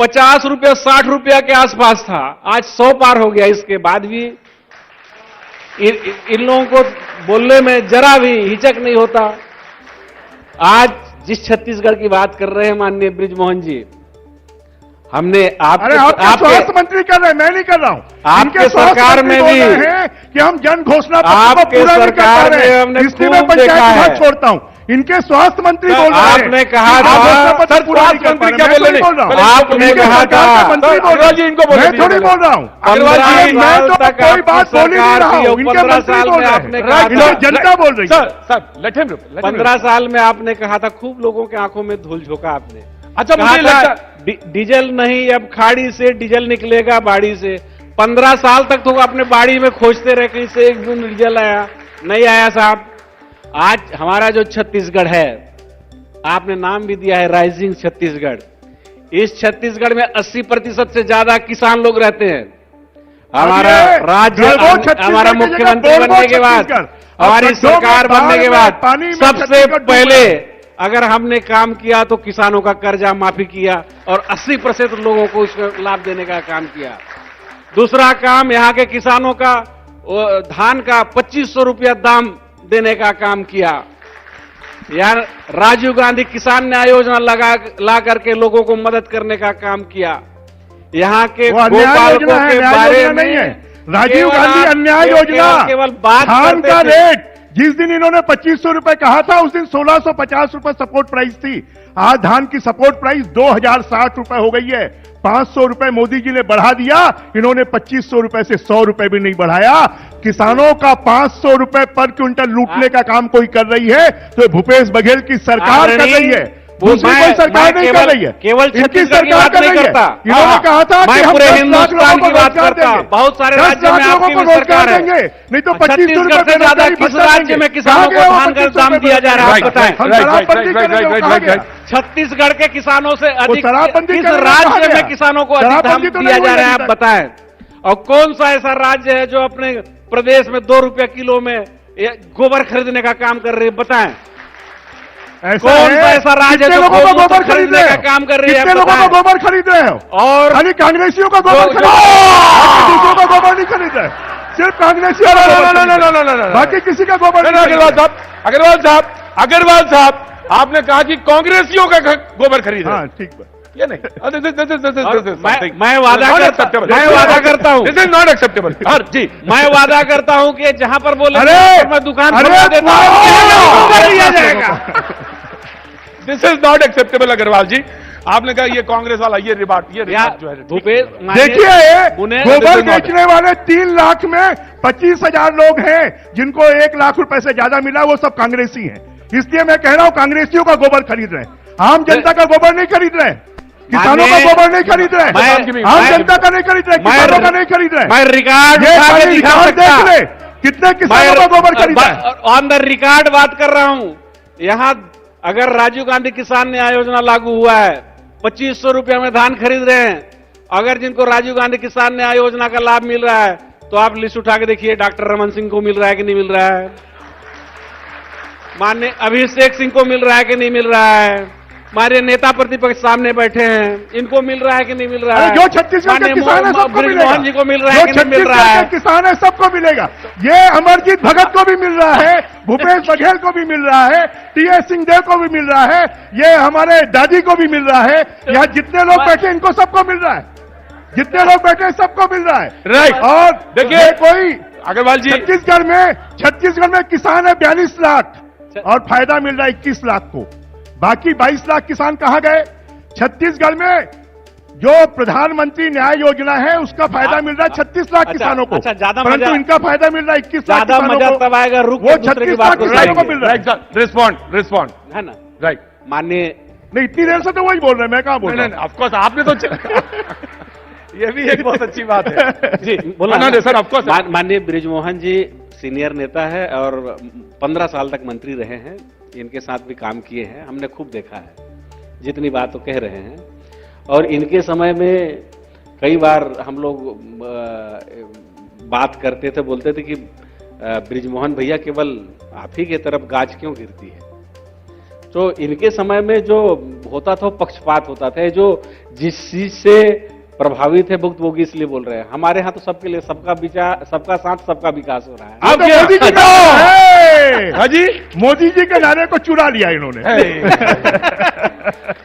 50 रुपया 60 रुपया के आसपास था, आज 100 पार हो गया। इसके बाद भी इन लोगों को बोलने में जरा भी हिचक नहीं होता। आज जिस छत्तीसगढ़ की बात कर रहे हैं माननीय बृजमोहन जी, हमने अरे आप स्वास्थ्य मंत्री कर रहे हैं, मैं नहीं कर रहा हूं। आपके सरकार में भी हैं कि हम जन घोषणा पत्र को आपके पूरा नहीं कर पा सरकार रहे में हैं, हमने इसलिए खूब मैं पंचायत देखा है। विभाग छोड़ता हूं। इनके स्वास्थ्य मंत्री बोल रहे हैं। आपने कहा कि था, घोषणा पत्र सर, पूरा नहीं कर स्वास्थ्य पा मंत्री रहे। क्या मैं बोल थोड़ी बोल रहा हूं। आपने इनके कहा सरकार था, के मंत्री बोल रहे अग्रवाल जी इनको हैं। बोलने मैं थोड़ी दीजिए। बोल रहा हूं। 15 मैं तो साल तक कोई आपकी बात बोल ही नहीं सरकार रहा थी, हूं। और इनके 15 मंत्री साल बोल में रहे आपने हैं। कहा इधर था, जनता बोल रही है। सर लेट हिम 15 साल में आपने कहा था, खूब लोगों के आंखों में धूल झोंका आपने। अच्छा, कहा मुझे था, लगता डीजल नहीं, अब खाड़ी से डीजल निकलेगा, बाड़ी से। 15 साल तक तो अपने बाड़ी में खोजते रहे, कहीं से एक बूंद डीजल आया, नहीं आया साहब। आज हमारा जो छत्तीसगढ़ है, आपने नाम भी दिया है राइजिंग छत्तीसगढ़। इस छत्तीसगढ़ में 80% से ज्यादा किसान लोग रहते हैं। हमारा राज्य, हमारा मुख्यमंत्री बनने के बाद, हमारी सरकार बनने के बाद सबसे पहले अगर हमने काम किया तो किसानों का कर्जा माफी किया और 80% लोगों को इसका लाभ देने का काम किया। दूसरा काम, यहां के किसानों का धान का 2500 रुपया दाम देने का काम किया। यार राजीव गांधी किसान न्याय योजना ला करके लोगों को मदद करने का काम किया। यहाँ के गोपालकों के बारे में नहीं है राजीव गांधी अन्याय योजना। केवल बात धान करते का थे। रेट जिस दिन इन्होंने 2500 रुपए कहा था, उस दिन 1650 रुपए सपोर्ट प्राइस थी। आज धान की सपोर्ट प्राइस 2060 रुपए हो गई है। 500 रुपए मोदी जी ने बढ़ा दिया, इन्होंने 2500 रुपए से 100 रुपए भी नहीं बढ़ाया। किसानों का 500 रुपए पर क्विंटल लूटने का काम कोई कर रही है तो भूपेश बघेल की सरकार कर रही है। दूसरी कोई सरकार नहीं कर रही है, केवल इनकी छत्तीसगढ़ की सरकार बात कर नहीं रही है। करता। इन्होंने कहा था कि मैं हम पूरे 10 लाख हिंदुस्तान लोगों की को बात रोजगार करता। देंगे। बहुत सारे 10 राज्यों में लाख लोगों आपकी को भी रोजगार सरकार है। देंगे, नहीं तो 2500 रुपए छत्तीसगढ़ से ज्यादा किस राज्य में किसानों को धान का दाम दिया जा रहा है, आप बताएं। हम शराबबंदी करेंगे, वो कहा गया। छत्तीसगढ़ के किसानों से अधिक शराबबंदी किस करने को कहा राज्य गया। में किसानों को अधिक दाम शराबबंदी तो दिया नहीं जा हुई रहा है, अभी आप तक। बताएं। और कौन सा ऐसा राज्य है जो अपने प्रदेश में 2 रुपया किलो में गोबर खरीदने का काम कर रही है, बताएं। कौन सा ऐसा राज्य है कितने जो लोगों को गोबर खरीद खरीदने रहे का हो? काम कर रही है, कितने लोगों को गोबर खरीद रहे हो? और खाली कांग्रेसियों का गोबर खरीद रहे हो, दूसरों का गोबर नहीं खरीद रहे। सिर्फ कांग्रेसियों का गोबर खरीद रहे हो। बाकी किसी का गोबर नहीं खरीद रहे। अग्रवाल साहब आपने कहा कि कांग्रेसियों का गोबर खरीद हाँ, ठीक है। ये नहीं, मैं वादा करता हूं, दिस इज नॉट एक्सेप्टेबल। जी, मैं वादा करता हूं कि जहां पर बोले अरे, मैं दुकान अरे, खोलवा देता हूं, कर दिया जाएगा। This is not acceptable. Agarwal ji आपने कहा ये कांग्रेस वाला ये रिबार्ट जो है भूपेश देखिए, गोबर बेचने वाले 3 लाख में 25,000 लोग हैं जिनको 1 लाख रुपए से ज्यादा मिला, वो सब कांग्रेसी हैं। इसलिए मैं कह रहा हूं कांग्रेसियों का गोबर खरीद रहे हैं, आम जनता का गोबर नहीं खरीद रहे, किसानों का गोबर नहीं खरीद रहे, आम जनता का नहीं खरीद रहे, किसानों का नहीं खरीद रहे। मैं रिकॉर्ड ये उठा के खाली दिखा रिकॉर्ड सकता। देख ले, कितने किसानों का गोबर खरीदा है। ऑन द रिकॉर्ड बात कर रहा हूं। यहां अगर राजीव गांधी किसान न्याय योजना लागू हुआ है, 2500 रुपया में धान खरीद रहे हैं, अगर जिनको राजीव गांधी किसान न्याय योजना का लाभ मिल रहा है तो आप लिस्ट उठा के देखिए, डॉक्टर रमन सिंह को मिल रहा है कि नहीं मिल रहा है, माननीय अभिषेक सिंह को मिल रहा है कि नहीं मिल रहा है, हमारे नेता प्रतिपक्ष सामने बैठे हैं, इनको मिल रहा है कि नहीं मिल रहा है, जो छत्तीसगढ़ के किसान है सबको मिलेगा, मोहन जी को मिल रहा है कि नहीं मिल रहा छत्तीसगढ़ है, के किसान है सबको मिलेगा। ये अमरजीत भगत को भी मिल रहा है, भूपेश बघेल को भी मिल रहा है, टी.एस. सिंहदेव को भी मिल रहा है, ये हमारे दादी को भी मिल रहा है, यहाँ जितने लोग बैठे इनको सबको मिल रहा है, जितने लोग बैठे सबको मिल रहा है। राइट। और देखिए कोई अग्रवाल जी, छत्तीसगढ़ में किसान है 42 लाख और फायदा मिल रहा है 21 लाख को, बाकी 22 लाख किसान कहां गए? छत्तीसगढ़ में जो प्रधानमंत्री न्याय योजना है उसका फायदा मिल रहा है 36 लाख किसानों को, परंतु इनका फायदा मिल रहा है 21 लाख किसानों को, तब आएगा रुक वो 36 लाख किसानों को मिल रहा है। रिस्पॉन्ड है ना, राइट। माननीय नहीं, इतनी देर से तो वही बोल रहे हैं, मैं कहां बोल रहा हूं? ऑफकोर्स आपने तो ये भी एक बहुत अच्छी बात है जी, बोला ना सर। ऑफकोर्स माननीय बृजमोहन जी सीनियर नेता है और 15 साल तक मंत्री रहे हैं, इनके साथ भी काम किए हैं, हमने खूब देखा है जितनी बात वो कह रहे हैं। और इनके समय में कई बार हम लोग बात करते थे, बोलते थे कि बृजमोहन भैया केवल आप ही की तरफ गाज क्यों गिरती है। तो इनके समय में जो होता था वो पक्षपात होता था, जो जिस चीज से प्रभावित है भुक्तभोगी इसलिए बोल रहे हैं। हमारे यहाँ तो सबके लिए सबका विचार, सबका साथ, सबका विकास हो रहा है। आप मोदी जी का हाँ जी, मोदी जी के नारे को चुरा लिया इन्होंने।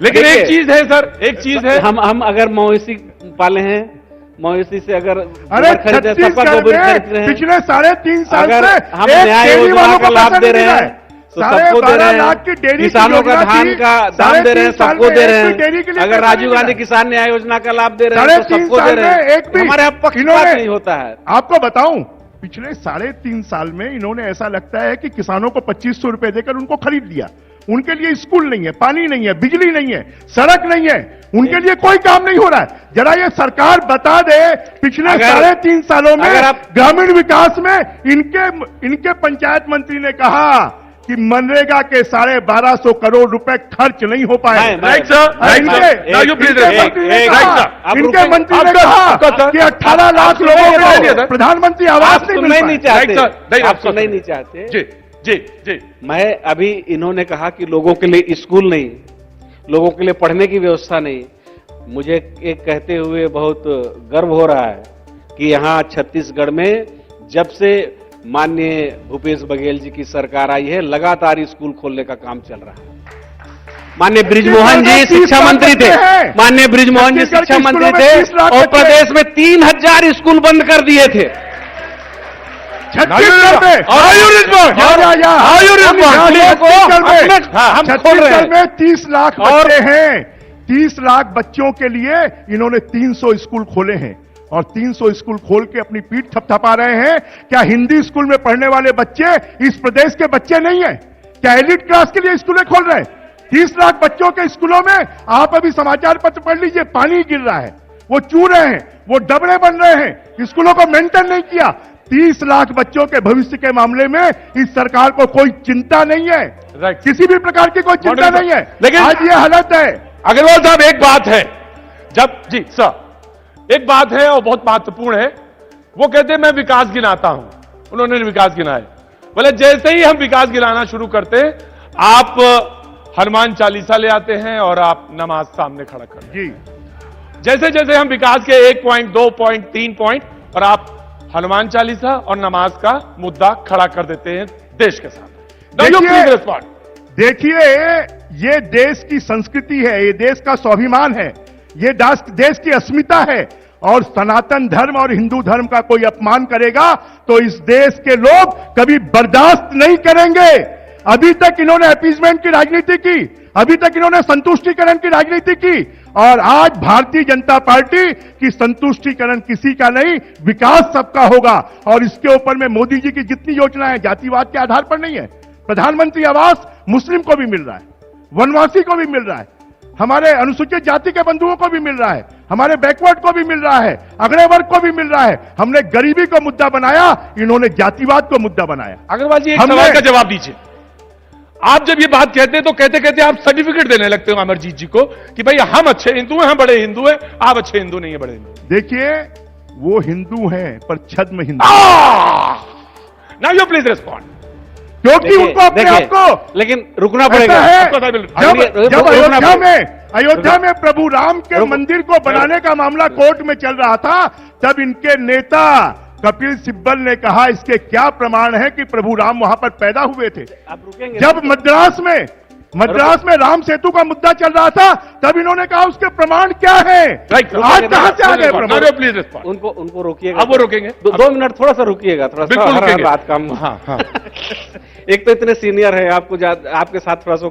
लेकिन एक चीज है सर, एक चीज है, हम अगर मवेशी पाले हैं, मवेशी से अगर अरे गोबर खरीदते हैं, सबका छत्तीसगढ़ गोबर में खरीदते हैं। पिछले 3.5 साल अगर से हम एक न्याय डेयरी योजना वालों का को लाभ पैसा दे नहीं रहे मिला हैं है। तो सबको दे 12.5 रहे लाख की हैं, डेयरी किसानों का धान का दाम दे रहे हैं, सबको दे रहे हैं। अगर राजीव गांधी किसान न्याय योजना का लाभ दे रहे हैं तो 3.5 सबको दे साल रहे में हैं। एक भी हमारे यहाँ पक्षपात इन्होंने- नहीं होता है। आपको बताऊं, पिछले 3.5 साल में इन्होंने ऐसा लगता है कि किसानों को 2500 रुपए देकर उनको खरीद लिया। उनके लिए स्कूल नहीं है, पानी नहीं है, बिजली नहीं है, सड़क नहीं है, उनके लिए कोई काम नहीं हो रहा है। जरा ये सरकार बता दे, पिछले 3.5 सालों में अगर आप- ग्रामीण विकास में इनके पंचायत मंत्री ने कहा कि मनरेगा के 1250 करोड़ रुपए खर्च नहीं हो पाए। Right sir, right sir, now you please respond. Right, sir. इनके मंत्री ने आपका- कहा आपका सर, कि 18 लाख आप लोगों सुनने नहीं दिया को सर। प्रधानमंत्री आवास आप नहीं सुनना ही मिल नहीं पाया। चाहते, Right, sir. Right, आप आपका सुनना ही सर। नहीं चाहते। जी जी जी, मैं अभी इन्होंने कहा कि लोगों के लिए स्कूल नहीं, लोगों के लिए पढ़ने की व्यवस्था नहीं। मुझे एक कहते हुए बहुत गर्व हो रहा है कि यहाँ छत्तीसगढ़ में जब से माननीय भूपेश बघेल जी की सरकार आई है, लगातार स्कूल खोलने का काम चल रहा है। माननीय बृजमोहन जी शिक्षा मंत्री थे, माननीय बृजमोहन जी शिक्षा मंत्री थे और प्रदेश में 3000 स्कूल बंद कर दिए थे। छत्तीसगढ़ में छत्तीसगढ़ में 30 लाख बच्चे हैं। 30 लाख बच्चों के लिए इन्होंने 300 स्कूल खोले हैं और 300 स्कूल खोल के अपनी पीठ थपथपा रहे हैं। क्या हिंदी स्कूल में पढ़ने वाले बच्चे इस प्रदेश के बच्चे नहीं है? क्या एलिट क्लास के लिए स्कूलें खोल रहे हैं? 30 लाख बच्चों के स्कूलों में आप अभी समाचार पत्र पढ़ लीजिए, पानी गिर रहा है, वो चू रहे हैं, वो डबरे बन रहे हैं, स्कूलों को मेंटेन नहीं किया। 30 लाख बच्चों के भविष्य के मामले में इस सरकार को कोई चिंता नहीं है, किसी भी प्रकार की कोई चिंता नहीं है। लेकिन आज ये हालत है। अग्रवाल साहब, एक बात है, जब जी सर, एक बात है और बहुत महत्वपूर्ण है। वो कहते हैं मैं विकास गिनाता हूं, उन्होंने विकास गिनाए। बोले जैसे ही हम विकास गिनाना शुरू करते, आप हनुमान चालीसा ले आते हैं और आप नमाज सामने खड़ा करते हैं। जी, जैसे जैसे हम विकास के 1 पॉइंट, 2 पॉइंट, 3 पॉइंट और आप हनुमान चालीसा और नमाज का मुद्दा खड़ा कर देते हैं देश के साथ। देखिए, ये देश की संस्कृति है, ये देश का स्वाभिमान है, ये देश की अस्मिता है और सनातन धर्म और हिंदू धर्म का कोई अपमान करेगा तो इस देश के लोग कभी बर्दाश्त नहीं करेंगे। अभी तक इन्होंने अपीजमेंट की राजनीति की, अभी तक इन्होंने संतुष्टिकरण की राजनीति की और आज भारतीय जनता पार्टी की संतुष्टिकरण किसी का नहीं, विकास सबका होगा। और इसके ऊपर में मोदी जी की जितनी योजनाएं जातिवाद के आधार पर नहीं है। प्रधानमंत्री आवास मुस्लिम को भी मिल रहा है, वनवासी को भी मिल रहा है, हमारे अनुसूचित जाति के बंधुओं को भी मिल रहा है, हमारे बैकवर्ड को भी मिल रहा है, अगड़े वर्ग को भी मिल रहा है। हमने गरीबी को मुद्दा बनाया, इन्होंने जातिवाद को मुद्दा बनाया। अग्रवाल जी, एक सवाल का जवाब दीजिए। आप जब ये बात कहते हैं तो कहते कहते आप सर्टिफिकेट देने लगते हो अमरजीत जी को कि भाई हम अच्छे हिंदू हैं, हम बड़े हिंदू हैं, आप अच्छे हिंदू नहीं है, बड़े हिंदू। देखिए, वो हिंदू हैं पर छद्म Hindu. Now you please respond. क्योंकि उनको अपने आप को, लेकिन रुकना ऐसा पड़ेगा। है, रुकना जब पड़ेगा। अयोध्या में प्रभु राम के मंदिर को बनाने का मामला कोर्ट में चल रहा था, तब इनके नेता कपिल सिब्बल ने कहा इसके क्या प्रमाण है कि प्रभु राम वहां पर पैदा हुए थे। आप रुकेंगे? जब मद्रास में राम सेतु का मुद्दा चल रहा था, तब इन्होंने कहा उसके प्रमाण क्या है। आज कहां से आ गए प्रमाण? Please respond. उनको रोकिएगा। अब वो रोकेंगे। 2 मिनट थोड़ा सा रुकिएगा, थोड़ा सा बिल्कुल हर बात काम। हाँ हाँ। एक तो इतने सीनियर है, आपको आपके साथ थोड़ा सा